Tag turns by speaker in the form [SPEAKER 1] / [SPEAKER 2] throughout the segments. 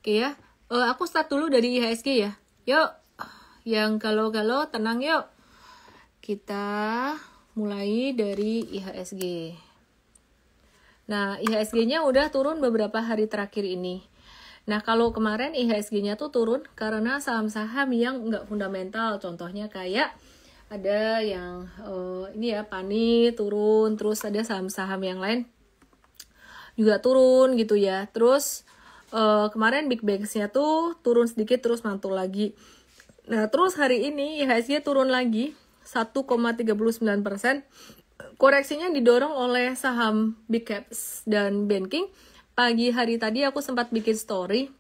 [SPEAKER 1] Oke ya. Aku start dulu dari IHSG ya. Yuk, yang galau-galau tenang yuk. Kita mulai dari IHSG. Nah, IHSG-nya udah turun beberapa hari terakhir ini. Nah, kalau kemarin IHSG-nya tuh turun karena saham-saham yang nggak fundamental. Contohnya kayak ada yang ini ya, Pani turun, terus ada saham-saham yang lain juga turun gitu ya. Terus kemarin Big Banks-nya tuh turun sedikit terus mantul lagi. Nah, terus hari ini IHSG turun lagi 1,39%. Koreksinya didorong oleh saham Big Caps dan banking. Pagi hari tadi aku sempat bikin story.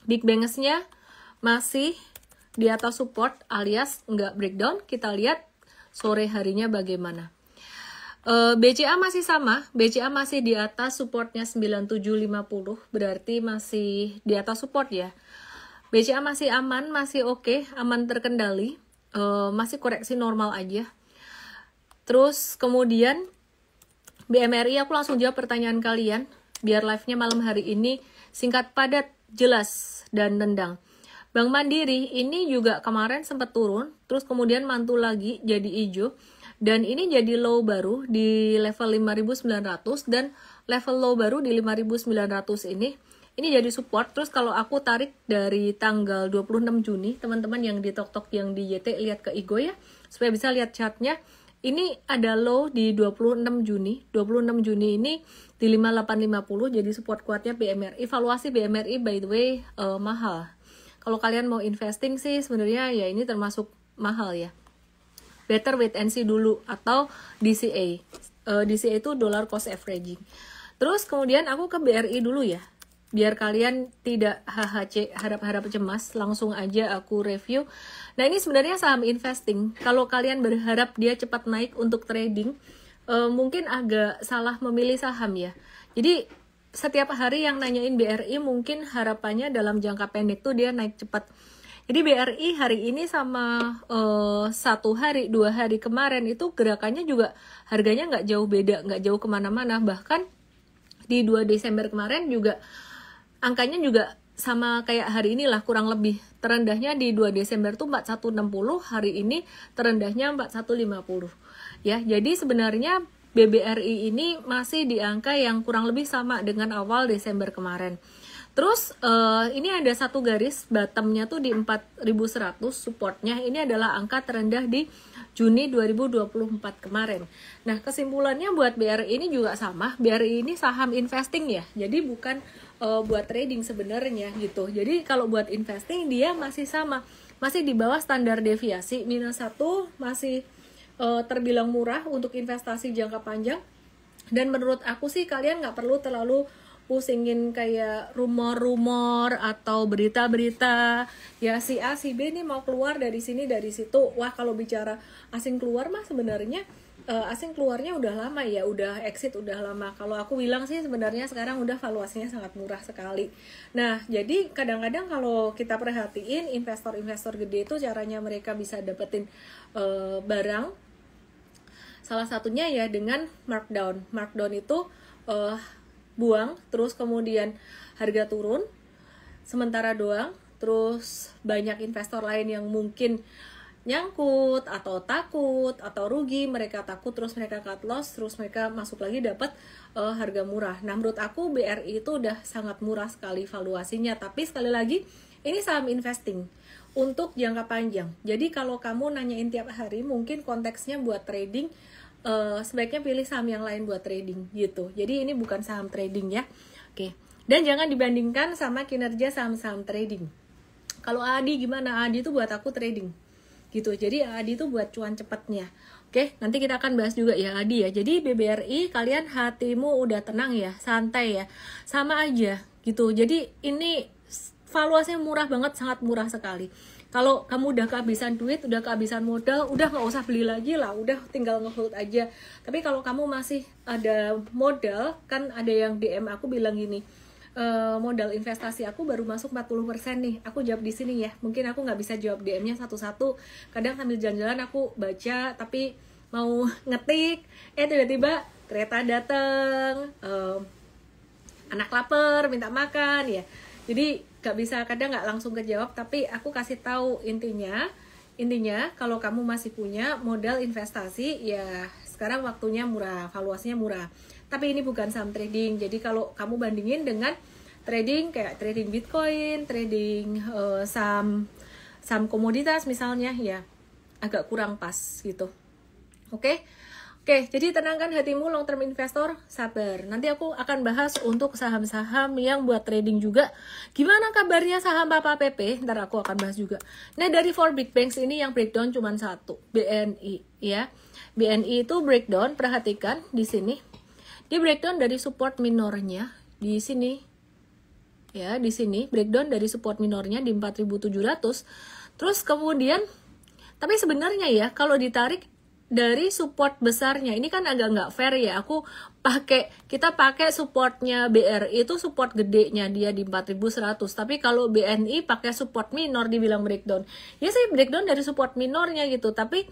[SPEAKER 1] Big Banks-nya masih di atas support alias nggak breakdown. Kita lihat sore harinya bagaimana. BCA masih sama. BCA masih di atas supportnya 9750. Berarti masih di atas support ya. BCA masih aman, masih oke, aman terkendali. Masih koreksi normal aja. Terus kemudian BMRI, aku langsung jawab pertanyaan kalian. Biar live-nya malam hari ini singkat, padat, jelas, dan nendang. Bank Mandiri ini juga kemarin sempat turun, terus kemudian mantul lagi jadi hijau. Dan ini jadi low baru di level 5.900 dan level low baru di 5.900 ini jadi support. Terus kalau aku tarik dari tanggal 26 Juni, teman-teman yang di TokTok yang di YT lihat ke Igo ya, supaya bisa lihat chartnya. Ini ada low di 26 Juni. 26 Juni ini di 5850, jadi support kuatnya BMRI. Valuasi BMRI by the way mahal. Kalau kalian mau investing sih sebenarnya ya ini termasuk mahal ya. Better wait and see dulu, atau DCA. DCA itu dollar cost averaging. Terus kemudian aku ke BRI dulu ya. Biar kalian tidak HHC, harap-harap cemas, langsung aja aku review. Nah, ini sebenarnya saham investing. Kalau kalian berharap dia cepat naik untuk trading, mungkin agak salah memilih saham ya. Jadi, setiap hari yang nanyain BRI mungkin harapannya dalam jangka pendek tuh dia naik cepat. Jadi BRI hari ini sama 1 hari, 2 hari kemarin itu gerakannya juga harganya nggak jauh beda, nggak jauh kemana-mana. Bahkan di 2 Desember kemarin juga angkanya juga sama kayak hari inilah kurang lebih. Terendahnya di 2 Desember tuh 4160, hari ini terendahnya 4150. Ya, jadi sebenarnya BBRI ini masih di angka yang kurang lebih sama dengan awal Desember kemarin. Terus ini ada satu garis bottomnya tuh di 4100 supportnya. Ini adalah angka terendah di Juni 2024 kemarin. Nah, kesimpulannya buat BRI ini juga sama. BRI ini saham investing ya. Jadi bukan buat trading sebenarnya gitu. Jadi kalau buat investing dia masih sama. Masih di bawah standar deviasi -1, masih terbilang murah untuk investasi jangka panjang. Dan menurut aku sih kalian nggak perlu terlalu pusingin kayak rumor-rumor atau berita-berita ya si A si B nih mau keluar dari sini dari situ. Wah, kalau bicara asing keluar mah sebenarnya asing keluarnya udah lama ya, udah exit udah lama. Kalau aku bilang sih sebenarnya sekarang udah valuasinya sangat murah sekali. Nah, jadi kadang-kadang kalau kita perhatiin investor-investor gede itu caranya mereka bisa dapetin barang, salah satunya ya dengan markdown. Markdown itu buang, terus kemudian harga turun sementara doang, terus banyak investor lain yang mungkin nyangkut atau takut atau rugi, mereka takut terus mereka cut loss, terus mereka masuk lagi dapat harga murah. Nah, menurut aku BRI itu udah sangat murah sekali valuasinya, tapi sekali lagi ini saham investing untuk jangka panjang. Jadi kalau kamu nanyain tiap hari, mungkin konteksnya buat trading, sebaiknya pilih saham yang lain buat trading gitu. Jadi ini bukan saham trading ya. Oke. Dan jangan dibandingkan sama kinerja saham-saham trading. Kalau ADI gimana? ADI itu buat aku trading gitu. Jadi ADI itu buat cuan cepatnya. Oke, nanti kita akan bahas juga ya ADI ya. Jadi BBRI kalian hatimu udah tenang ya, santai ya. Sama aja gitu. Jadi ini valuasinya murah banget, sangat murah sekali. Kalau kamu udah kehabisan duit, udah kehabisan modal, udah nggak usah beli lagi lah, udah tinggal nge-hold aja. Tapi kalau kamu masih ada modal, kan ada yang DM aku bilang gini, modal investasi aku baru masuk 40% nih. Aku jawab di sini ya. Mungkin aku nggak bisa jawab DM-nya satu-satu. Kadang sambil jalan-jalan aku baca, tapi mau ngetik, tiba-tiba kereta datang, anak lapar minta makan ya. Jadi gak bisa, kadang nggak langsung kejawab, tapi aku kasih tahu intinya kalau kamu masih punya modal investasi, ya sekarang waktunya murah, valuasinya murah. Tapi ini bukan saham trading, jadi kalau kamu bandingin dengan trading kayak trading Bitcoin, trading saham komoditas misalnya, ya agak kurang pas gitu. Oke, jadi tenangkan hatimu long term investor, sabar. Nanti aku akan bahas untuk saham-saham yang buat trading juga. Gimana kabarnya saham Papa PP? Ntar aku akan bahas juga. Nah, dari 4 big banks ini yang breakdown cuma satu, BNI ya. BNI itu breakdown, perhatikan di sini. Di breakdown dari support minornya di sini. Ya, di sini breakdown dari support minornya di 4.700. Terus kemudian, tapi sebenarnya ya kalau ditarik dari support besarnya, ini kan agak nggak fair ya. Kita pakai supportnya BRI itu support gedenya dia di 4.100, tapi kalau BNI pakai support minor dibilang breakdown. Ya sih breakdown dari support minornya gitu, tapi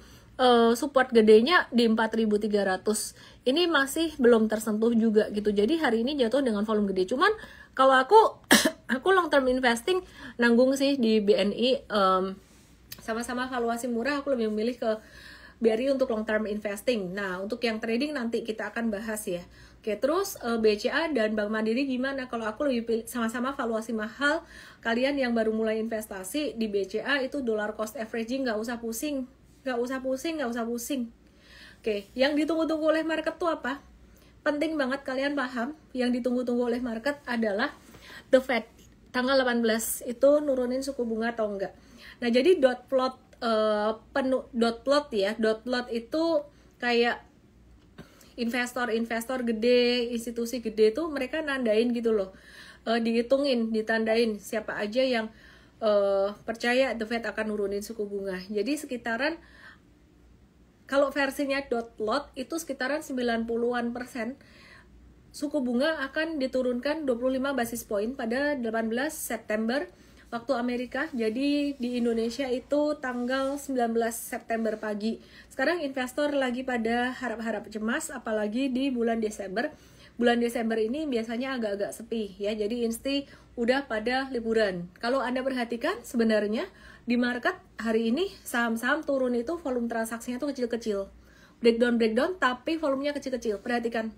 [SPEAKER 1] support gedenya di 4.300. Ini masih belum tersentuh juga gitu. Jadi hari ini jatuh dengan volume gede. Cuman kalau aku long term investing nanggung sih di BNI, sama-sama valuasi murah, aku lebih memilih ke BRI untuk long term investing. Nah, untuk yang trading nanti kita akan bahas ya. Oke, terus BCA dan Bank Mandiri gimana? Kalau aku lebih pilih sama-sama valuasi mahal. Kalian yang baru mulai investasi di BCA itu dollar cost averaging, nggak usah pusing. Oke, yang ditunggu-tunggu oleh market tuh apa? Penting banget kalian paham. Yang ditunggu-tunggu oleh market adalah The Fed tanggal 18 itu nurunin suku bunga atau enggak. Nah, jadi dot plot itu kayak investor gede, institusi gede tuh mereka nandain gitu loh, dihitungin, ditandain siapa aja yang percaya The Fed akan nurunin suku bunga. Jadi sekitaran, kalau versinya dot plot itu sekitaran 90-an% suku bunga akan diturunkan 25 basis point pada 18 September waktu Amerika. Jadi di Indonesia itu tanggal 19 September pagi. Sekarang investor lagi pada harap-harap cemas, apalagi di bulan Desember. Bulan Desember ini biasanya agak-agak sepi ya. Jadi insti udah pada liburan. Kalau Anda perhatikan sebenarnya di market hari ini saham-saham turun itu volume transaksinya tuh kecil-kecil. Breakdown tapi volumenya kecil-kecil. Perhatikan.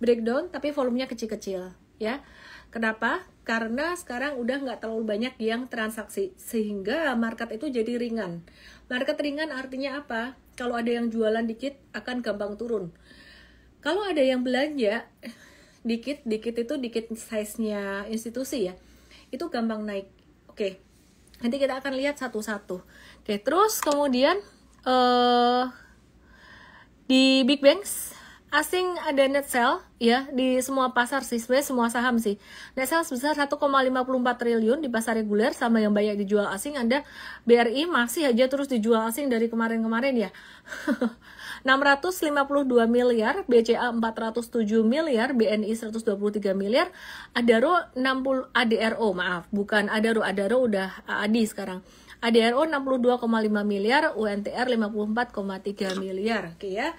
[SPEAKER 1] Breakdown tapi volumenya kecil-kecil ya. Kenapa? Karena sekarang udah nggak terlalu banyak yang transaksi, sehingga market itu jadi ringan. Market ringan artinya apa? Kalau ada yang jualan dikit akan gampang turun. Kalau ada yang belanja dikit itu dikit size-nya institusi ya, itu gampang naik. Oke, nanti kita akan lihat satu-satu. Oke, terus kemudian di big banks asing ada net sell ya di semua pasar sih, sebenarnya semua saham sih. Net sell sebesar 1,54 triliun di pasar reguler sama yang banyak dijual asing. Ada BRI masih aja terus dijual asing dari kemarin-kemarin ya. 652 miliar, BCA 407 miliar, BNI 123 miliar, Adaro udah AADI sekarang. ADRO 62,5 miliar, UNTR 54,3 miliar. Oke ya.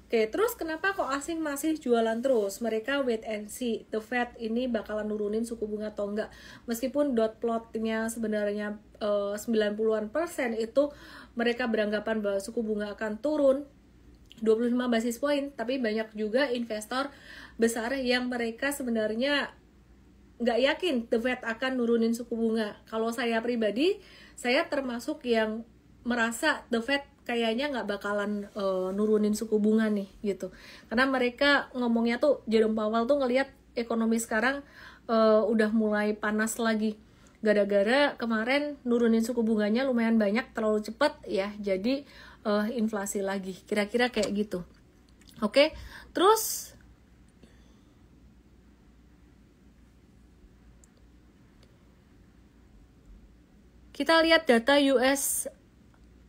[SPEAKER 1] Oke, terus kenapa kok asing masih jualan terus? Mereka wait and see, The Fed ini bakalan nurunin suku bunga atau enggak. Meskipun dot plotnya sebenarnya 90-an% itu mereka beranggapan bahwa suku bunga akan turun 25 basis point, tapi banyak juga investor besar yang mereka sebenarnya nggak yakin The Fed akan nurunin suku bunga. Kalau saya pribadi, saya termasuk yang merasa The Fed kayaknya nggak bakalan nurunin suku bunga nih gitu, karena mereka ngomongnya tuh Jerome Powell tuh ngelihat ekonomi sekarang udah mulai panas lagi gara-gara kemarin nurunin suku bunganya lumayan banyak, terlalu cepat ya, jadi inflasi lagi, kira-kira kayak gitu. Oke, terus kita lihat data US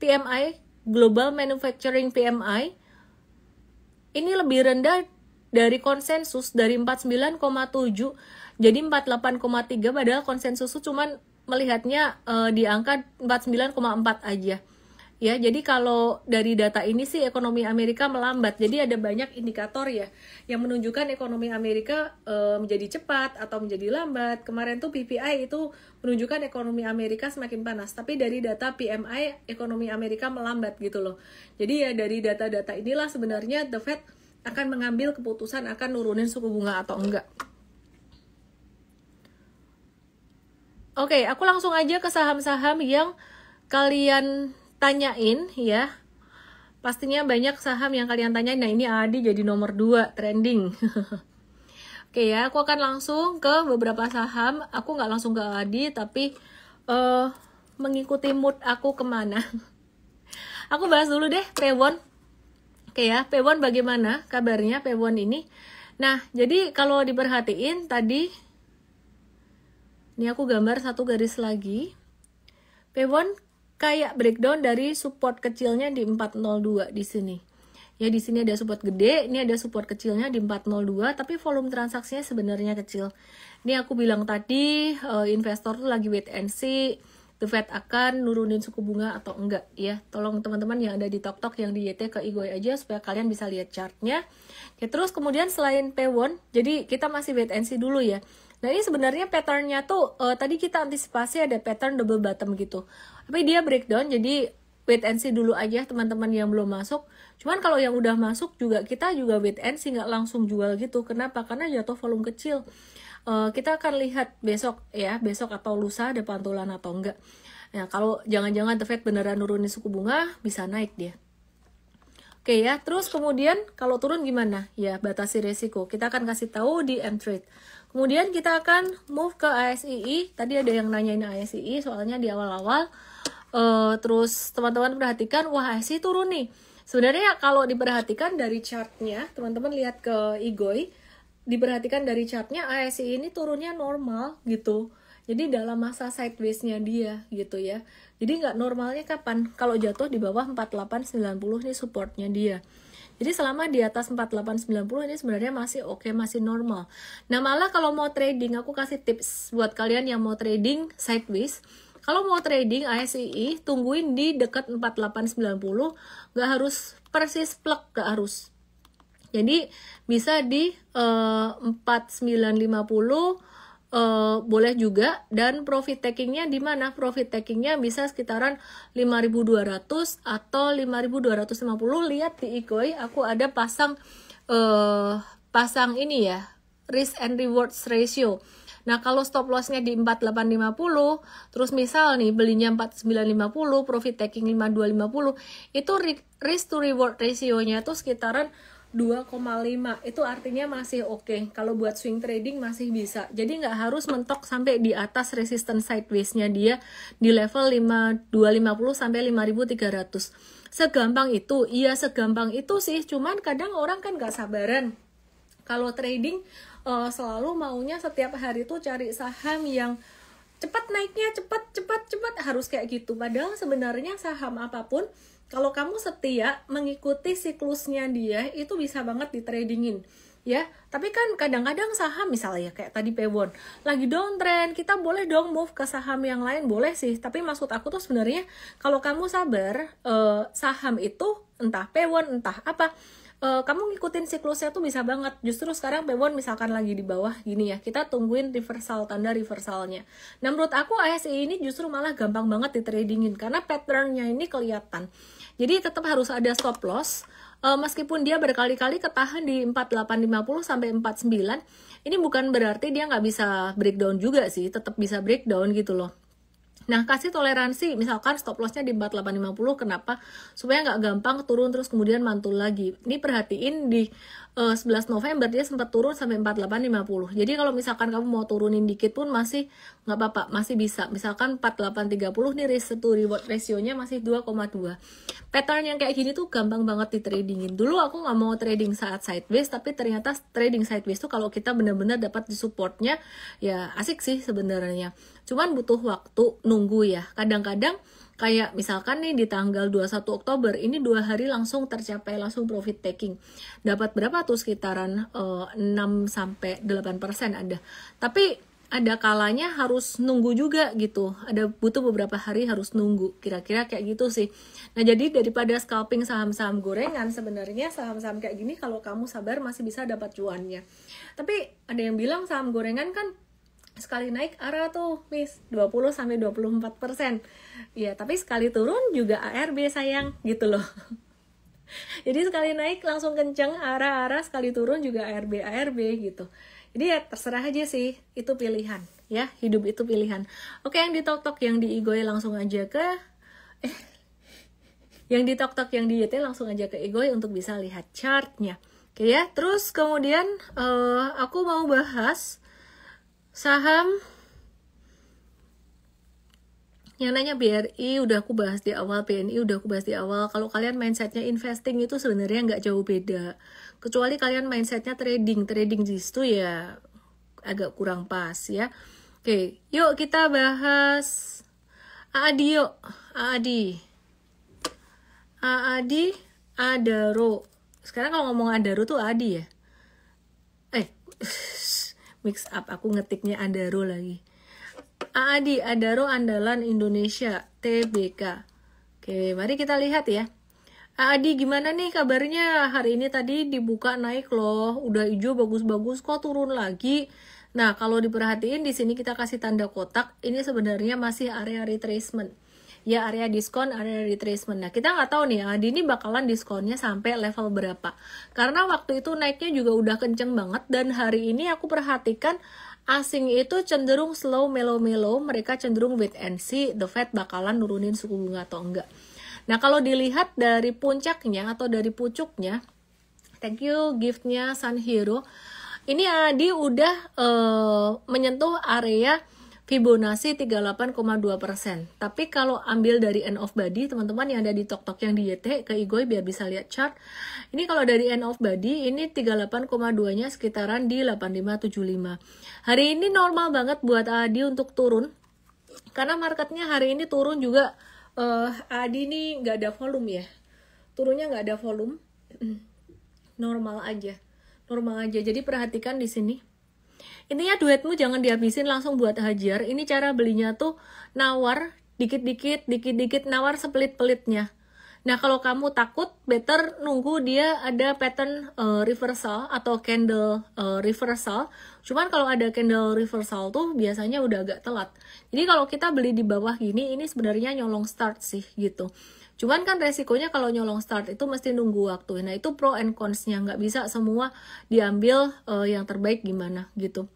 [SPEAKER 1] PMI, Global Manufacturing PMI, ini lebih rendah dari konsensus, dari 49,7 jadi 48,3, padahal konsensus itu cuman melihatnya di angka 49,4 aja. Ya, jadi kalau dari data ini sih ekonomi Amerika melambat. Jadi ada banyak indikator ya yang menunjukkan ekonomi Amerika menjadi cepat atau menjadi lambat. Kemarin tuh PPI itu menunjukkan ekonomi Amerika semakin panas. Tapi dari data PMI ekonomi Amerika melambat gitu loh. Jadi ya dari data-data inilah sebenarnya The Fed akan mengambil keputusan akan nurunin suku bunga atau enggak. Oke, aku langsung aja ke saham-saham yang kalian tanyain ya. Pastinya banyak saham yang kalian tanyain. Nah, ini Adi jadi nomor 2 trending. Oke ya, aku akan langsung ke beberapa saham. Aku nggak langsung ke Adi, tapi mengikuti mood aku kemana. Aku bahas dulu deh Pewon. Oke ya, Pewon bagaimana kabarnya Pewon ini? Nah, jadi kalau diperhatiin tadi, ini aku gambar satu garis lagi. Pewon kayak breakdown dari support kecilnya di 402 di sini. Ya di sini ada support gede, ini ada support kecilnya di 402, tapi volume transaksinya sebenarnya kecil. Ini aku bilang tadi investor tuh lagi wait and see, The Fed akan nurunin suku bunga atau enggak ya. Tolong teman-teman yang ada di TokTok yang di YT ke Igoy aja supaya kalian bisa lihat chartnya. Ya, terus kemudian selain Pewon, jadi kita masih wait and see dulu ya. Nah ini sebenarnya patternnya tuh tadi kita antisipasi ada pattern double bottom gitu. Tapi dia breakdown, jadi wait and see dulu aja teman-teman yang belum masuk. Cuman kalau yang udah masuk juga kita juga wait and see, nggak langsung jual gitu. Kenapa? Karena jatuh volume kecil. Kita akan lihat besok ya, besok atau lusa ada pantulan atau enggak. Nah kalau jangan-jangan The Fed beneran nurunin suku bunga, bisa naik dia. Oke ya, terus kemudian kalau turun gimana? Ya batasi resiko. Kita akan kasih tahu di M-Trade. Kemudian kita akan move ke ASII. Tadi ada yang nanyain ASII soalnya di awal-awal. Terus teman-teman perhatikan, wah ASII turun nih. Sebenarnya kalau diperhatikan dari chartnya, teman-teman lihat ke Igoy, diperhatikan dari chartnya ASII ini turunnya normal gitu. Jadi dalam masa sideways-nya dia gitu ya. Jadi nggak normalnya kapan? Kalau jatuh di bawah 4890 nih supportnya dia. Jadi selama di atas 4890 ini sebenarnya masih oke, masih normal. Nah malah kalau mau trading, aku kasih tips buat kalian yang mau trading sideways. Kalau mau trading ASII, tungguin di dekat 4890, nggak harus persis plek, nggak harus. Jadi bisa di 4950 boleh juga, dan profit takingnya di mana? Profit takingnya bisa sekitaran 5.200 atau 5.250. Lihat di Igoy aku ada pasang ini ya, risk and rewards ratio. Nah kalau stop lossnya di 4850, terus misal nih belinya 4950, profit taking 5250, itu risk to reward ratio-nya tuh sekitaran 2,5. Itu artinya masih oke. Kalau buat swing trading masih bisa. Jadi nggak harus mentok sampai di atas resistance sideways-nya dia di level 5250 sampai 5300. Segampang itu? Iya segampang itu sih. Cuman kadang orang kan nggak sabaran. Kalau trading selalu maunya setiap hari tuh cari saham yang cepat naiknya, cepat harus kayak gitu. Padahal sebenarnya saham apapun, kalau kamu setia mengikuti siklusnya dia, itu bisa banget ditradingin ya. Tapi kan kadang-kadang saham misalnya kayak tadi Pewon lagi downtrend, kita boleh dong move ke saham yang lain, boleh sih. Tapi maksud aku tuh sebenarnya kalau kamu sabar, saham itu entah Pewon entah apa, kamu ngikutin siklusnya tuh bisa banget. Justru sekarang Pewon misalkan lagi di bawah gini ya, kita tungguin reversal, tanda reversalnya. Nah menurut aku ASI ini justru malah gampang banget ditradingin karena patternnya ini kelihatan. Jadi tetap harus ada stop loss. Meskipun dia berkali-kali ketahan di 4850 sampai 49, ini bukan berarti dia nggak bisa breakdown juga sih, tetap bisa breakdown gitu loh. Nah, kasih toleransi, misalkan stop loss-nya di 4850, kenapa? Supaya nggak gampang turun terus kemudian mantul lagi. Ini perhatiin di 11 November dia sempat turun sampai 4850. Jadi kalau misalkan kamu mau turunin dikit pun masih nggak apa-apa, masih bisa. Misalkan 4830 nih risk to reward ratio-nya masih 2,2. Pattern yang kayak gini tuh gampang banget di tradingin. Dulu aku nggak mau trading saat sideways, tapi ternyata trading sideways tuh kalau kita benar-benar dapat di supportnya, ya asik sih sebenarnya. Cuman butuh waktu nunggu ya. Kadang-kadang kayak misalkan nih di tanggal 21 Oktober, ini 2 hari langsung tercapai, langsung profit taking. Dapat berapa tuh? Sekitaran 6-8% ada. Tapi ada kalanya harus nunggu juga gitu. Ada butuh beberapa hari harus nunggu. Kira-kira kayak gitu sih. Nah, jadi daripada scalping saham-saham gorengan, sebenarnya saham-saham kayak gini kalau kamu sabar masih bisa dapat cuannya. Tapi ada yang bilang saham gorengan kan sekali naik ARA tuh, Miss, 20-24%. Ya, tapi sekali turun juga ARB sayang gitu loh. Jadi sekali naik langsung kenceng ARA, sekali turun juga ARB gitu. Jadi ya terserah aja sih, itu pilihan ya, hidup itu pilihan. Oke, yang di TokTok yang di Igoy langsung aja ke yang di TokTok yang di YT langsung aja ke Igoy untuk bisa lihat chartnya. Oke ya, terus kemudian aku mau bahas saham yang nanya BRI udah aku bahas di awal, BNI udah aku bahas di awal. Kalau kalian mindsetnya investing itu sebenarnya nggak jauh beda. Kecuali kalian mindsetnya trading di situ ya agak kurang pas ya. Oke, yuk kita bahas AADI yuk. AADI, Adaro. Sekarang kalau ngomong Adaro tuh AADI ya? Mix up, aku ngetiknya Adaro lagi. AADI, Adaro Andalan Indonesia, TBK. Oke, mari kita lihat ya. AADI gimana nih kabarnya? Hari ini tadi dibuka naik loh, udah hijau bagus-bagus, kok turun lagi? Nah, kalau diperhatiin di sini kita kasih tanda kotak, ini sebenarnya masih area retracement. Ya, area diskon, area retracement. Nah, kita nggak tahu nih, AADI ini bakalan diskonnya sampai level berapa. Karena waktu itu naiknya juga udah kenceng banget, dan hari ini aku perhatikan asing itu cenderung slow, melo-melo, mereka cenderung wait and see, the Fed bakalan nurunin suku bunga atau enggak. Nah, kalau dilihat dari puncaknya atau dari pucuknya, thank you giftnya Sun Hero, ini AADI udah menyentuh area Fibonacci 38,2%. Tapi kalau ambil dari end of body, teman-teman yang ada di TokTok yang di YT, ke Igoy biar bisa lihat chart. Ini kalau dari end of body, ini 38,2-nya sekitaran di 8575. Hari ini normal banget buat AADI untuk turun. Karena marketnya hari ini turun juga, AADI ini nggak ada volume ya. Turunnya nggak ada volume. Normal aja. Jadi perhatikan di sini. Intinya duitmu jangan dihabisin langsung buat hajar. Ini cara belinya tuh nawar dikit-dikit nawar sepelit-pelitnya. Nah, kalau kamu takut, better nunggu dia ada pattern reversal atau candle reversal. Cuman kalau ada candle reversal tuh biasanya udah agak telat. Jadi kalau kita beli di bawah gini, ini sebenarnya nyolong start sih gitu. Cuman kan resikonya kalau nyolong start itu mesti nunggu waktu. Nah, itu pro and cons-nya. Nggak bisa semua diambil yang terbaik gimana gitu.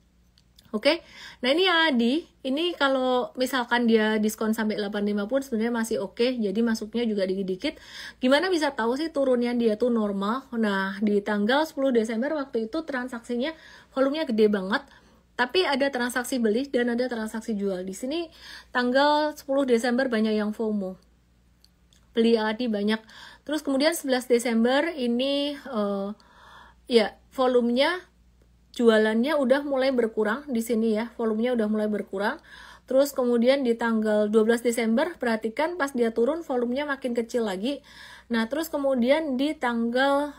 [SPEAKER 1] Oke, nah ini AADI, ini kalau misalkan dia diskon sampai 85 pun sebenarnya masih oke, jadi masuknya juga dikit-dikit. Gimana bisa tahu sih turunnya dia tuh normal? Nah, di tanggal 10 Desember waktu itu transaksinya volumenya gede banget, tapi ada transaksi beli dan ada transaksi jual. Di sini tanggal 10 Desember banyak yang FOMO, beli AADI banyak. Terus kemudian 11 Desember ini ya volumenya jualannya udah mulai berkurang di sini ya, volumenya udah mulai berkurang. Terus kemudian di tanggal 12 Desember, perhatikan pas dia turun volumenya makin kecil lagi. Nah, terus kemudian di tanggal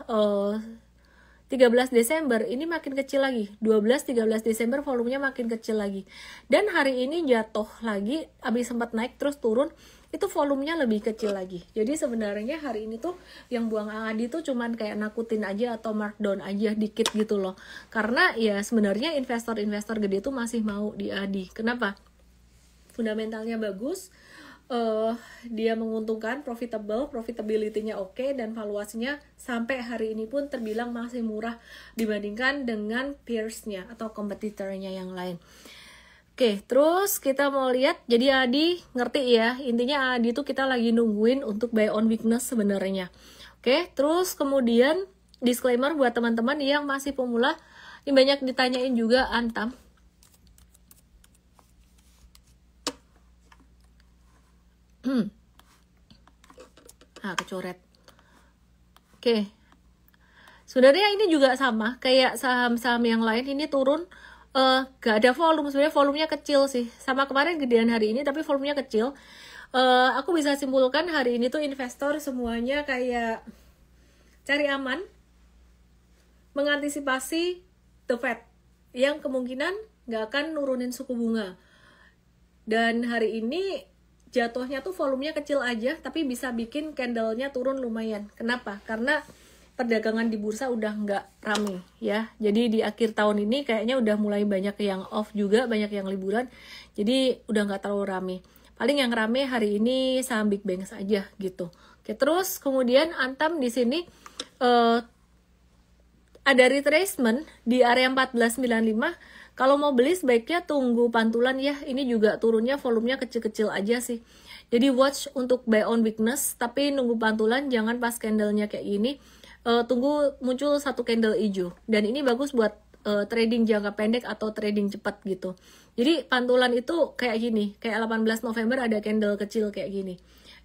[SPEAKER 1] 13 Desember ini makin kecil lagi. 12-13 Desember volumenya makin kecil lagi. Dan hari ini jatuh lagi, habis sempat naik terus turun, itu volumenya lebih kecil lagi. Jadi sebenarnya hari ini tuh yang buang AADI tuh cuman kayak nakutin aja atau markdown aja dikit gitu loh. Karena ya sebenarnya investor-investor gede tuh masih mau di AADI. Kenapa? Fundamentalnya bagus, dia menguntungkan, profitability-nya oke, dan valuasinya sampai hari ini pun terbilang masih murah dibandingkan dengan peers-nya atau kompetitornya yang lain. Oke, terus kita mau lihat, jadi AADI ngerti ya, intinya AADI itu kita lagi nungguin untuk buy on weakness sebenarnya. Oke, terus kemudian disclaimer buat teman-teman yang masih pemula, ini banyak ditanyain juga Antam. Kecoret. Oke. Sebenarnya ini juga sama, kayak saham-saham yang lain, ini turun, gak ada volume, sebenarnya volumenya kecil sih. Sama kemarin gedean hari ini, tapi volumenya kecil. Aku bisa simpulkan hari ini tuh investor semuanya kayak cari aman, mengantisipasi the Fed, yang kemungkinan nggak akan nurunin suku bunga. Dan hari ini jatuhnya tuh volumenya kecil aja, tapi bisa bikin candlenya turun lumayan. Kenapa? Karena perdagangan di bursa udah nggak rame ya. Jadi di akhir tahun ini kayaknya udah mulai banyak yang off juga, banyak yang liburan. Jadi udah nggak terlalu rame. Paling yang rame hari ini saham Big Banks aja gitu. Oke, terus kemudian Antam di sini ada retracement di area 1495. Kalau mau beli sebaiknya tunggu pantulan ya. Ini juga turunnya volumenya kecil-kecil aja sih. Jadi watch untuk buy on weakness, tapi nunggu pantulan, jangan pas candlenya kayak gini. Tunggu muncul satu candle hijau. Dan ini bagus buat trading jangka pendek atau trading cepat gitu. Jadi pantulan itu kayak gini, kayak 18 November ada candle kecil kayak gini.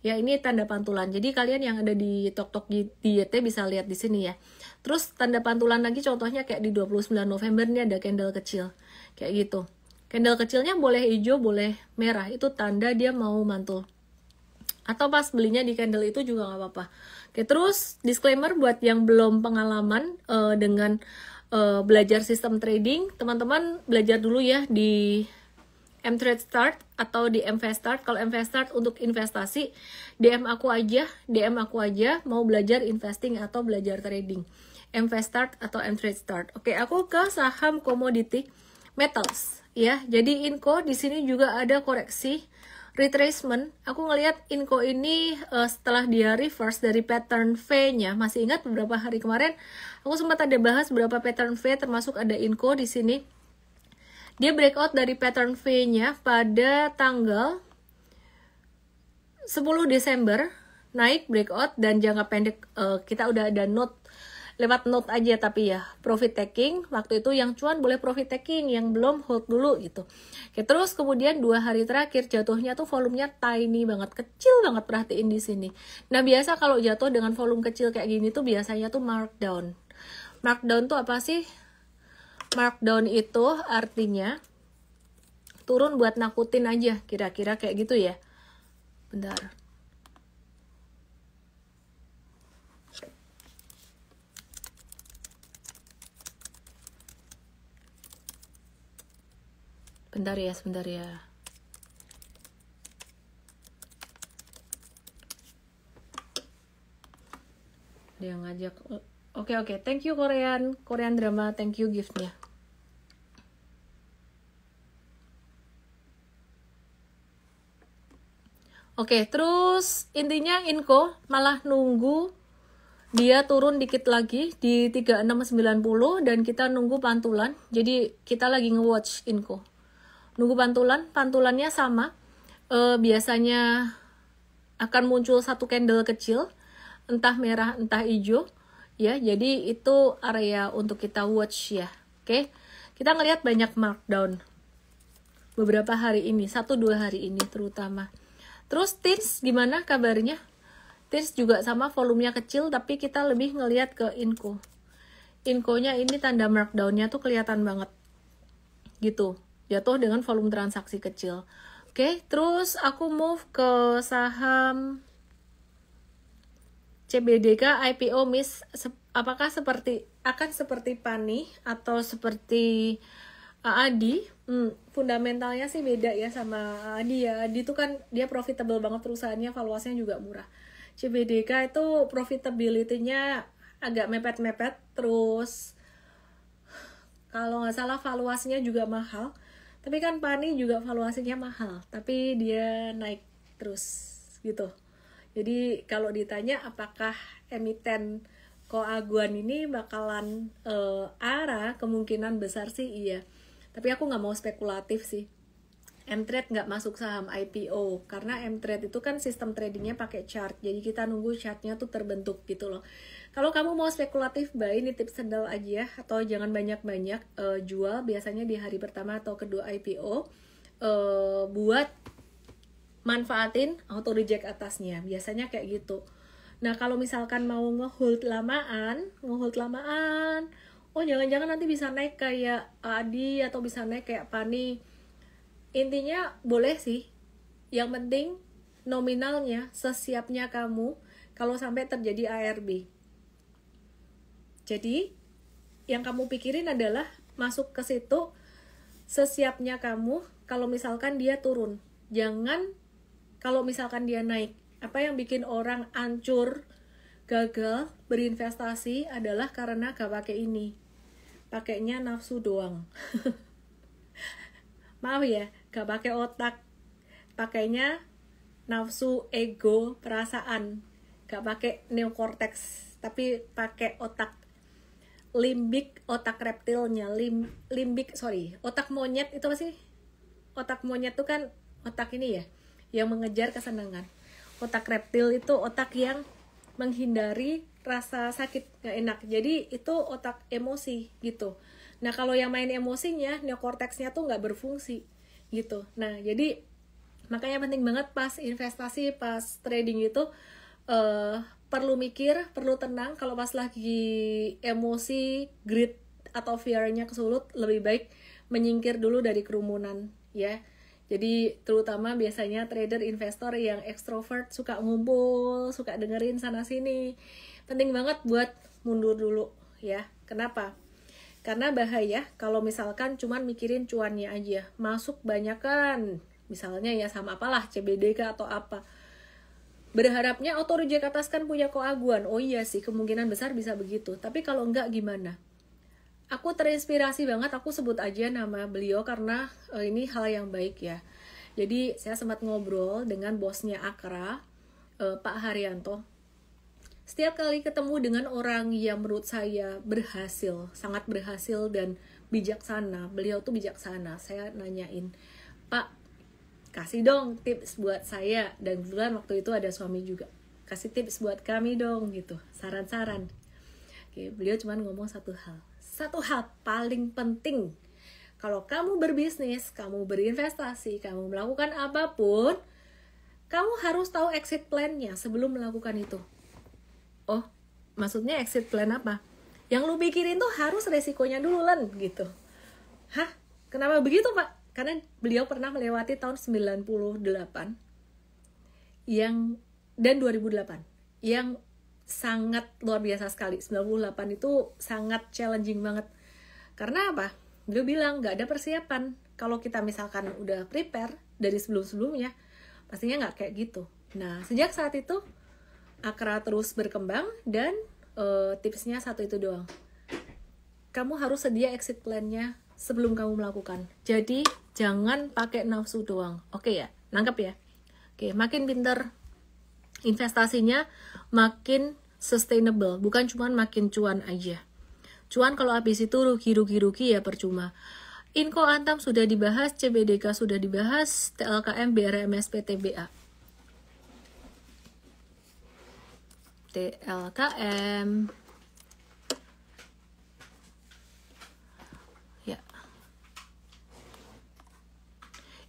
[SPEAKER 1] Ya ini tanda pantulan. Jadi kalian yang ada di Tok di YT bisa lihat di sini ya. Terus tanda pantulan lagi contohnya kayak di 29 November ini ada candle kecil. Kayak gitu. Candle kecilnya boleh hijau, boleh merah. Itu tanda dia mau mantul. Atau pas belinya di candle itu juga nggak apa-apa. Oke, terus disclaimer buat yang belum pengalaman dengan belajar sistem trading, teman-teman belajar dulu ya di M-Trade Start atau di MVest Start. Kalau MVest Start untuk investasi, DM aku aja mau belajar investing atau belajar trading. MVest Start atau M-Trade Start. Oke, aku ke saham commodity metals ya. Jadi Inco di sini juga ada koreksi retracement. Aku ngelihat Inco ini setelah dia reverse dari pattern V-nya, masih ingat beberapa hari kemarin aku sempat ada bahas beberapa pattern V, termasuk ada Inco di sini. Dia breakout dari pattern V-nya pada tanggal 10 Desember, naik breakout dan jangka pendek kita udah ada note, lewat note aja tapi ya profit taking. Waktu itu yang cuan boleh profit taking, yang belum hold dulu gitu. Oke, terus kemudian 2 hari terakhir jatuhnya tuh volumenya tiny banget, kecil banget, perhatiin di sini. Nah biasa kalau jatuh dengan volume kecil kayak gini tuh biasanya tuh markdown. Markdown tuh apa sih? Markdown itu artinya turun buat nakutin aja, kira-kira kayak gitu ya. Bentar. Sebentar ya. Dia ngajak. Oke. Thank you Korean drama, thank you giftnya. Oke, terus intinya Inco malah nunggu dia turun dikit lagi di 3690 dan kita nunggu pantulan. Jadi kita lagi nge-watch Inco. Nunggu pantulannya sama. Biasanya akan muncul satu candle kecil, entah merah entah hijau ya. Jadi itu area untuk kita watch ya. Oke. Kita ngelihat banyak markdown beberapa hari ini, 1-2 hari ini terutama. Terus TIRS gimana kabarnya? TIRS juga sama, volumenya kecil tapi kita lebih ngelihat ke Inco. Inco-nya ini tanda markdown-nya tuh kelihatan banget. Gitu. Jatuh dengan volume transaksi kecil. Oke, terus aku move ke saham CBDK IPO miss. Apakah akan seperti PANI atau seperti AADI? Fundamentalnya sih beda ya sama AADI ya. AADI itu kan dia profitable banget perusahaannya, valuasinya juga murah. CBDK itu profitability-nya agak mepet-mepet, terus kalau nggak salah valuasinya juga mahal. Tapi kan PANI juga valuasinya mahal, tapi dia naik terus gitu. Jadi kalau ditanya apakah emiten Koaguan ini bakalan arah, kemungkinan besar sih iya. Tapi aku nggak mau spekulatif sih. M-Trade nggak masuk saham IPO karena M-Trade itu kan sistem tradingnya pakai chart, jadi kita nunggu chartnya tuh terbentuk gitu loh. Kalau kamu mau spekulatif buy, ini tips sendal aja ya, atau jangan banyak-banyak jual biasanya di hari pertama atau kedua IPO buat manfaatin auto reject atasnya, biasanya kayak gitu. Nah kalau misalkan mau ngehold lamaan, oh jangan-jangan nanti bisa naik kayak ADI atau bisa naik kayak PANI. Intinya boleh sih, yang penting nominalnya sesiapnya kamu kalau sampai terjadi ARB. Jadi yang kamu pikirin adalah masuk ke situ sesiapnya kamu kalau misalkan dia turun. Jangan kalau misalkan dia naik. Apa yang bikin orang hancur, gagal berinvestasi adalah karena gak pakai ini. Pakainya nafsu doang. Maaf ya, gak pakai otak. Pakainya nafsu, ego, perasaan. Gak pakai neokortex, tapi pakai otak. Limbik, otak reptilnya. Otak monyet itu apa sih? Otak monyet itu kan otak ini ya, yang mengejar kesenangan. Otak reptil itu otak yang menghindari rasa sakit, gak enak. Jadi itu otak emosi gitu. Nah kalau yang main emosinya, neokorteksnya tuh gak berfungsi gitu. Nah jadi makanya penting banget pas investasi, pas trading itu perlu mikir, perlu tenang. Kalau pas lagi emosi, greed atau fear-nya kesulut, lebih baik menyingkir dulu dari kerumunan ya. Jadi terutama biasanya trader investor yang ekstrovert, suka ngumpul, suka dengerin sana sini. Penting banget buat mundur dulu ya. Kenapa? Karena bahaya kalau misalkan cuman mikirin cuannya aja. Masuk banyakan, misalnya ya sama apalah CBDK atau apa. Berharapnya auto reject atas kan punya koaguan. Oh iya sih, kemungkinan besar bisa begitu. Tapi kalau enggak gimana? Aku terinspirasi banget, aku sebut aja nama beliau karena ini hal yang baik ya. Jadi saya sempat ngobrol dengan bosnya Akra, Pak Haryanto. Setiap kali ketemu dengan orang yang menurut saya berhasil, sangat berhasil dan bijaksana, beliau tuh bijaksana, saya nanyain, Pak, kasih dong tips buat saya. Dan kebetulan waktu itu ada suami juga, kasih tips buat kami dong gitu, saran-saran. Oke, beliau cuma ngomong satu hal paling penting. Kalau kamu berbisnis, kamu berinvestasi, kamu melakukan apapun, kamu harus tahu exit plan-nya sebelum melakukan itu. Oh, maksudnya exit plan apa? Yang lu pikirin tuh harus resikonya dulu Len, gitu. Hah? Kenapa begitu Pak? Karena beliau pernah melewati tahun 98 dan 2008 yang sangat luar biasa sekali. 98 itu sangat challenging banget. Karena apa? Beliau bilang gak ada persiapan. Kalau kita misalkan udah prepare dari sebelum-sebelumnya, pastinya gak kayak gitu. Nah, sejak saat itu Akra terus berkembang dan tipsnya satu itu doang. Kamu harus sedia exit plan-nya sebelum kamu melakukan. Jadi jangan pakai nafsu doang. Oke ya? Nangkep ya? Oke, makin pinter investasinya, makin sustainable, bukan cuma makin cuan aja. Cuan kalau habis itu rugi ya percuma. Inco Antam sudah dibahas, CBDK sudah dibahas, TLKM, BRMS, PTBA. TLKM. Ya.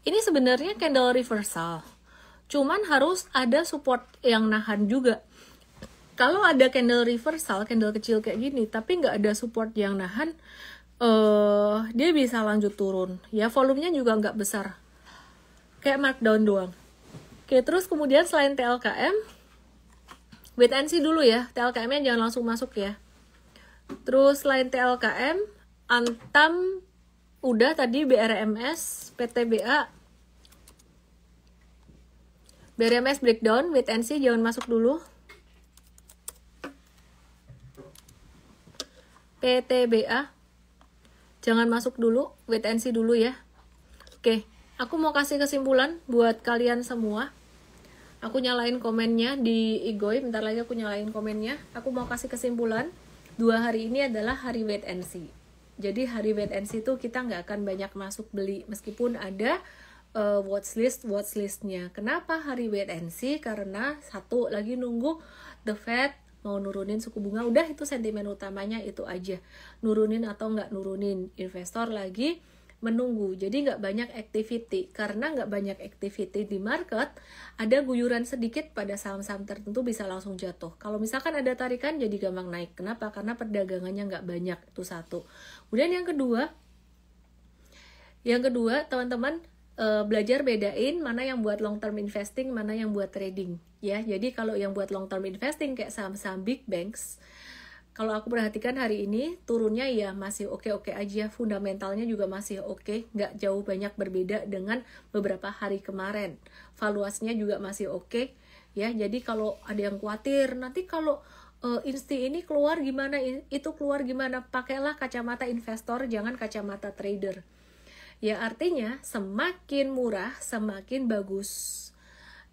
[SPEAKER 1] Ini sebenarnya candle reversal. Cuman harus ada support yang nahan juga. Kalau ada candle reversal, candle kecil kayak gini, tapi nggak ada support yang nahan, dia bisa lanjut turun. Ya, volumenya juga nggak besar. Kayak markdown doang. Oke, terus kemudian selain TLKM, wait and see dulu ya. TLKM-nya jangan langsung masuk ya. Terus selain TLKM, Antam, udah tadi BRMS, PTBA, BRMS breakdown, wait and see, jangan masuk dulu. PTBA, jangan masuk dulu, wait and see dulu ya. Oke, aku mau kasih kesimpulan buat kalian semua. Aku nyalain komennya di Igoy, bentar lagi aku nyalain komennya. Aku mau kasih kesimpulan, 2 hari ini adalah hari wait and see. Jadi hari wait and see itu kita nggak akan banyak masuk beli, meskipun ada watchlistnya. Kenapa hari wait and see? Karena satu lagi nunggu the Fed mau nurunin suku bunga. Udah, itu sentimen utamanya itu aja, nurunin atau nggak nurunin. Investor lagi menunggu, jadi nggak banyak activity. Karena nggak banyak activity di market, ada guyuran sedikit pada saham-saham tertentu bisa langsung jatuh. Kalau misalkan ada tarikan, jadi gampang naik. Kenapa? Karena perdagangannya nggak banyak, itu satu. Kemudian yang kedua teman-teman, belajar bedain mana yang buat long term investing, mana yang buat trading ya. Jadi kalau yang buat long term investing kayak saham-saham big banks, kalau aku perhatikan hari ini turunnya ya masih oke-oke aja, fundamentalnya juga masih oke, nggak jauh banyak berbeda dengan beberapa hari kemarin. Valuasinya juga masih oke ya. Jadi kalau ada yang khawatir nanti kalau insti ini keluar gimana, itu keluar gimana, pakailah kacamata investor, jangan kacamata trader. Ya artinya semakin murah semakin bagus.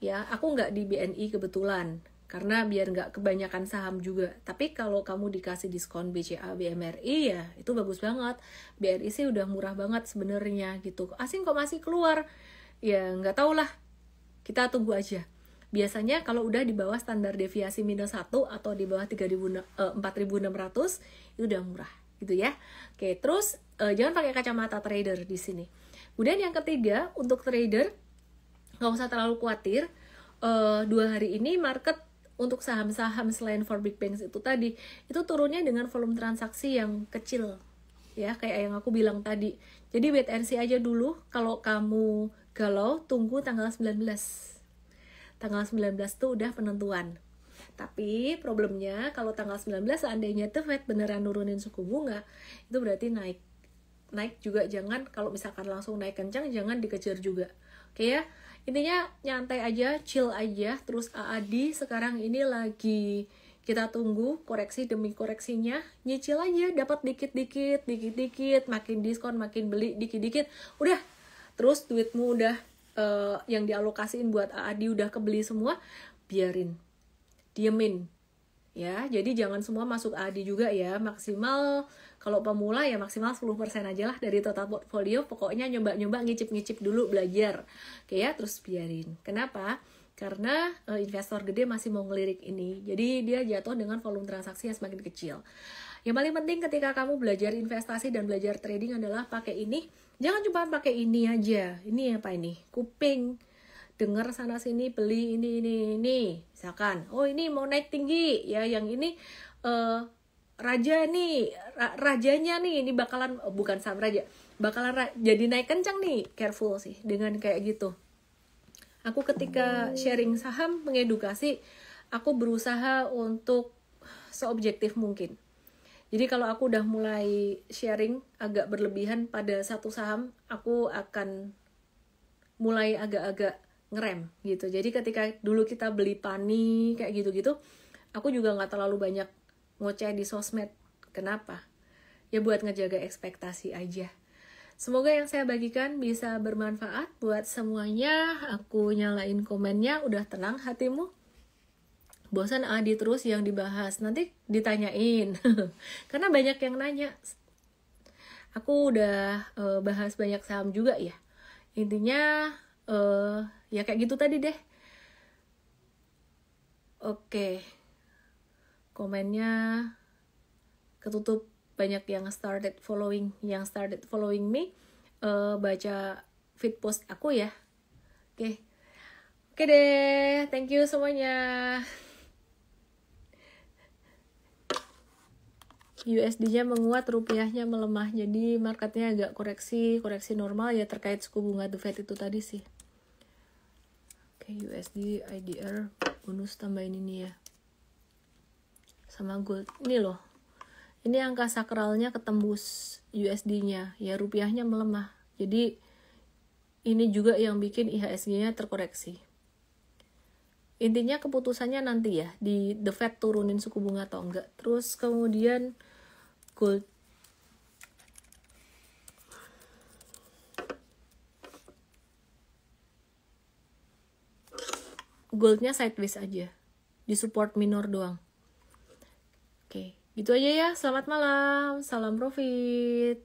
[SPEAKER 1] Ya aku nggak di BNI kebetulan, karena biar nggak kebanyakan saham juga. Tapi kalau kamu dikasih diskon BCA, BMRI ya itu bagus banget. BRI sih udah murah banget sebenarnya gitu. Asing kok masih keluar? Ya nggak tau lah. Kita tunggu aja. Biasanya kalau udah di bawah standar deviasi minus 1 atau di bawah 4.600 itu udah murah gitu ya. Oke, terus jangan pakai kacamata trader di sini. Kemudian yang ketiga, untuk trader nggak usah terlalu khawatir. 2 hari ini market untuk saham-saham selain for big banks itu tadi, itu turunnya dengan volume transaksi yang kecil ya, kayak yang aku bilang tadi. Jadi wait and see aja dulu. Kalau kamu galau, tunggu tanggal 19. Tanggal 19 tuh udah penentuan. Tapi problemnya kalau tanggal 19 seandainya The Fed beneran nurunin suku bunga, itu berarti naik. Naik juga jangan, kalau misalkan langsung naik kencang jangan dikejar juga. Oke ya. Intinya nyantai aja, chill aja. Terus AAD sekarang ini lagi kita tunggu koreksi demi koreksinya. Nyicil aja, dapat dikit-dikit, makin diskon, makin beli dikit-dikit. Udah, terus duitmu udah yang dialokasiin buat AAD udah kebeli semua, biarin, diemin ya. Jadi jangan semua masuk AAD juga ya. Maksimal kalau pemula ya maksimal 10% aja lah dari total portfolio. Pokoknya nyoba-nyoba, ngicip-ngicip dulu, belajar. Oke ya, terus biarin. Kenapa? Karena investor gede masih mau ngelirik ini. Jadi dia jatuh dengan volume transaksi yang semakin kecil. Yang paling penting ketika kamu belajar investasi dan belajar trading adalah pakai ini. Jangan cuma pakai ini aja. Ini apa ini? Kuping. Dengar sana sini, beli ini. Misalkan, oh ini mau naik tinggi. Ya, yang ini rajanya nih, ini bakalan, bukan saham raja. Bakalan jadi naik kencang nih. Careful sih dengan kayak gitu. Aku ketika sharing saham, mengedukasi, aku berusaha untuk seobjektif mungkin. Jadi kalau aku udah mulai sharing agak berlebihan pada satu saham, aku akan mulai agak-agak ngerem gitu. Jadi ketika dulu kita beli pani kayak gitu-gitu, aku juga nggak terlalu banyak ngoceh di sosmed. Kenapa? Ya buat ngejaga ekspektasi aja. Semoga yang saya bagikan bisa bermanfaat buat semuanya. Aku nyalain komennya, udah tenang hatimu? Bosan Adi terus yang dibahas, nanti ditanyain. Karena banyak yang nanya. Aku udah bahas banyak saham juga ya. Intinya ya kayak gitu tadi deh. Oke. Komennya ketutup, banyak yang started following me. Baca feed post aku ya. Oke deh, thank you semuanya. USD-nya menguat, rupiahnya melemah. Jadi marketnya agak koreksi normal ya terkait suku bunga The Fed itu tadi sih. Oke, USD, IDR, bonus tambahin ini ya. Sama gold. Ini loh. Ini angka sakralnya ketembus USD-nya. Ya rupiahnya melemah. Jadi ini juga yang bikin IHSG-nya terkoreksi. Intinya keputusannya nanti ya. Di The Fed turunin suku bunga atau enggak. Terus kemudian gold. Goldnya sideways aja. Di support minor doang. Oke, gitu aja ya. Selamat malam. Salam profit.